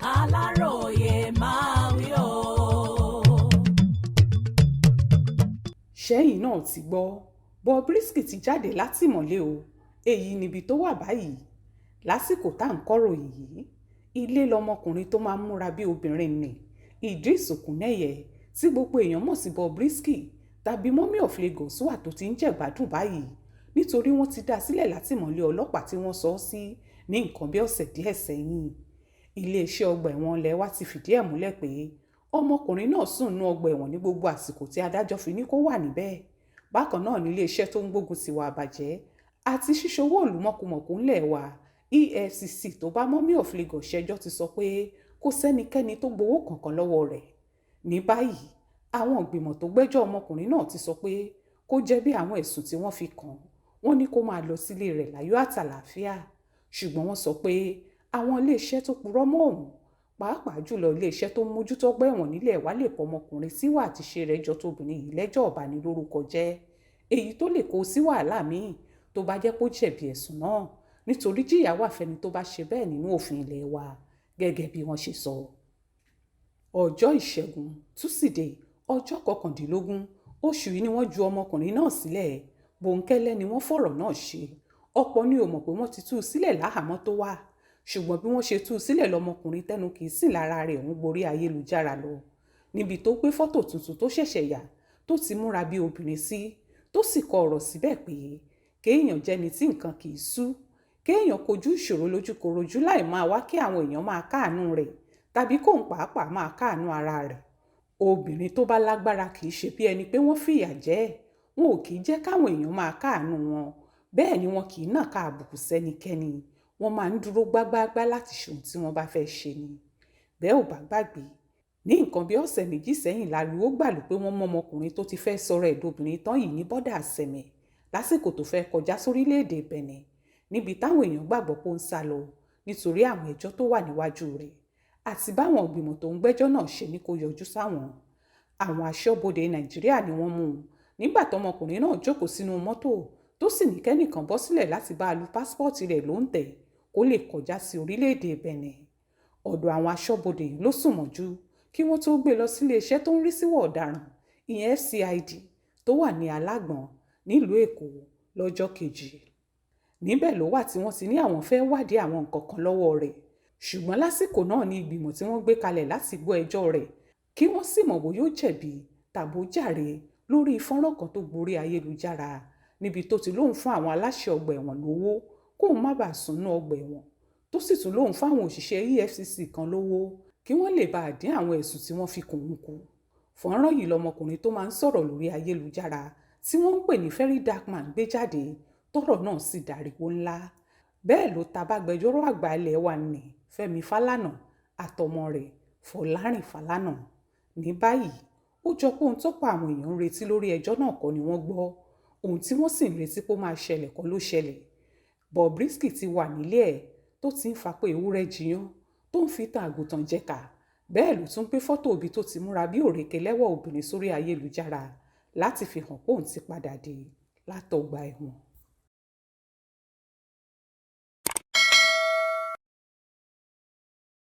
Alaroye máa wí o. Ṣẹ́yìn náà ti gbọ́ Bobrisky ti jáde látìmọ́lé o, èyí níbi tó wà báyìí. Lásìkò tá à ń kọ́ròyìn yìí, ilé lọmọkùnrin tó máa ń múra bí obìnrin nì Idris Okuneye tí gbogbo èèyàn mọ̀ sí Bobrisky tàbí Mummy of Lagos wà tó ti ń jẹ̀gbádùn báyìí nítorí wọ́n ti dá a sílẹ̀ látìmọ́lé ọlọ́pàá tí wọ́n sọ ọ́ sí ní nǹkan bí ọ̀sẹ̀ díẹ̀ sẹ́yìn. Iléeṣẹ́ ọgbà ẹ̀wọ̀n ilé wa ti fìdí ẹ̀ múlẹ̀ pé ọmọkùnrin náà sùn nú ọgbà ẹ̀wọ̀n ní gbogbo àsìkò tí adájọ́ fi ní kó wà níbẹ̀. Bákan náà ní iléeṣẹ́ tó ń gbógun ti ìwà àbàjẹ́ àti ṣíṣowó ìlú mọ̀kùmọ̀kù ńlẹ̀ wa EFCC tó bá Mummy of Lagos ṣẹjọ́ ti sọ pé kò sẹ́nikẹ́ni tó gbowó kankan lọ́wọ́ rẹ̀. Ní báyìí àwọn ìgbìmọ̀ tó gbẹ́jọ́ ọmọkùnrin náà ti sọ pé kó jẹ̀bi àwọn ẹ̀sùn tí wọ́n fi kàn. Wọ́n ní kó máa lọ sílé rẹ̀ láyọ̀ àtàlàáfíà, ṣùgbọ́n wọ́n sọ pé àwọn iléeṣẹ́ tó purọ́ mọ́ òun, pàápàá jùlọ iléeṣẹ́ tó ń mójútó ọgbà ẹ̀wọ̀n nílẹ̀ wa lè pọ̀ ọmọkùnrin síwà àti ṣe rẹ̀ jọ tóbìnrin yìí lẹ́jọ́ ọ̀bánilórúkọ jẹ́, èyí tó lè kó sí wàhálà míì tó bá jẹ́ kó jẹ̀bi ẹ̀sùn náà, nítorí jìyà wà fẹ́ni tó bá ṣe bẹ́ẹ̀ nínú òfin ilé wa gẹ́gẹ́ bí wọ́n ṣe sọ. Ọjọ́ Ìṣẹ́gun Túsídẹ̀ẹ́ ọjọ́ 19 oṣù yìí ni wọ́n ju ọmọkùnrin náà sílẹ̀. Bòńkẹ́lẹ́ ni wọ́n fọ̀rọ̀ náà ṣe. Ọ̀pọ̀ ni ò mọ̀ pé wọ́n ti tú u sílẹ̀ láhàámọ́ tó wà, ṣùgbọ́n bí wọ́n ṣe tú u sílẹ̀ lọmọkùnrin tẹ́nu kì í sìn lára rẹ̀ ń gborí ayélujára lọ, níbi tó gbé fọ́tò tuntun tó ṣẹ̀ṣẹ̀ yà tó ti múra bí obìnrin sí, tó sì kọ ọ̀rọ̀ síbẹ̀ pé kéèyàn jẹ́ni tí nǹkan kì í sú, kéèyàn kojú ìṣòro lójúkorojú láì máa wá kí àwọn èèyàn máa káàánú rẹ̀ tàbí kóun pàápàá máa káàánú ara rẹ̀. Obìnrin tó bá lágbára kì í ṣe bí ẹni pé wọ́n fìyà jẹ ẹ́, wọn ò kì í jẹ́ káwọn èèyàn máa káàánú wọn, bẹ́ẹ̀ ni wọn kì í nàka àbùkù sẹ́nikẹ́ni, wọ́n máa ń dúró gbágbáágbá láti ṣe ohun tí wọ́n bá fẹ́ ṣe ni. Bẹ́ẹ̀ ò bá gbàgbé, ní nǹkan bí ọ̀sẹ̀ méjì sẹ́yìn láriwo gbàlù pé wọ́n mọ ọmọkùnrin tó ti fẹ́ sọ̀rọ̀ ẹ̀dọ́bìnrin tán yìí ní bọ́dà Sẹ̀mẹ̀ lásìkò tó fẹ́ kọjá sórílẹ̀-èdè Bẹ̀nẹ̀, níbi táwọn èèyàn gbàgbọ́ pé ó ń sá lọ nítorí àwọn ẹjọ́ tó wà níwájú rẹ̀ àti báwọn ìgbìmọ̀ tó ń gbẹ́jọ́ náà ṣe ní kó yọjú sáwọn. Àwọn aṣọ́bodè Nàìjíríà ni wọ́n mú un nígbà tọmọkùnrin náà jókòó sínú mọ́tò tó sì ní kẹ́nìkan bọ́ sílẹ̀ láti bá a lu pásítọ̀tì rẹ̀ lóǹtẹ̀ kó lè kọjá sí orílẹ̀-èdè Bẹ̀nẹ̀. Ọ̀dọ̀ àwọn aṣọ́bodè yìí ló sùn mọ́jú kí wọ́n tó gbé lọ sílé iṣẹ́ tó ń rí síwọ̀ ọ̀daràn ìyẹn FCID tó wà ní Alágbọ̀n nílùú Èkó lọ́jọ́ kejì. Níbẹ̀ ló wà tí wọ́n ti ní àwọn fẹ́ wádìí àwọn nǹkan kan lọ́wọ́ rẹ̀, ṣùgbọ́n lásìkò náà ni ìgbìmọ̀ tí wọ́n gbé kalẹ̀ láti gbọ́ ẹjọ́ rẹ̀ kí wọ́n sì mọ̀ bóyá ó jẹ̀bi tàbó jàre lórí fọ́nrán kan tó gborí ayélujára níbi tó ti lóun fún àwọn aláṣẹ ọgbà ẹ̀wọ̀n lówó kóun má bàa sùn nú ọgbà ẹ̀wọ̀n, tó sì tún lóun fáwọn òṣìṣẹ́ EFCC kan lówó kí wọ́n lè bá dín àwọn ẹ̀sùn tí wọ́n fi kùn ún kù. Fọ́nrán yìí lọmọkùnrin tó máa ń sọ̀rọ̀ lórí ayélujára tí wọ́n ń pè ní Very Dark Man gbé jáde, tọ́rọ̀ náà sì dàríwó ńlá. Bẹ́ẹ̀ ló ta bágbẹjọ́rò àgbà ilé wa nì Fẹ́mi Fálànà àtọmọ rẹ̀ Fọlárìn Fálànà. Ní báyìí ó jọ pé ohun tọ́pọ̀ àwọn èèyàn ń retí lórí ẹjọ́ náà kọ́ ni wọ́n gbọ́, ohun tí wọ́n sì ń retí pé ó máa ṣẹlẹ̀ kọ́ ló ṣẹlẹ̀. Bobrisky ti wà nílé ẹ̀ tó ti ń fapò ewúrẹ́ jiyán tó ń fi tan àgùntàn jẹ̀ka, bẹ́ẹ̀ ló tún gbé fọ́tò òbí tó ti múra bí òrèké lẹ́wọ̀ obìnrin sórí ayélujára láti fi hàn pé òun ti padà dé látọgbà ẹ̀wọ̀n.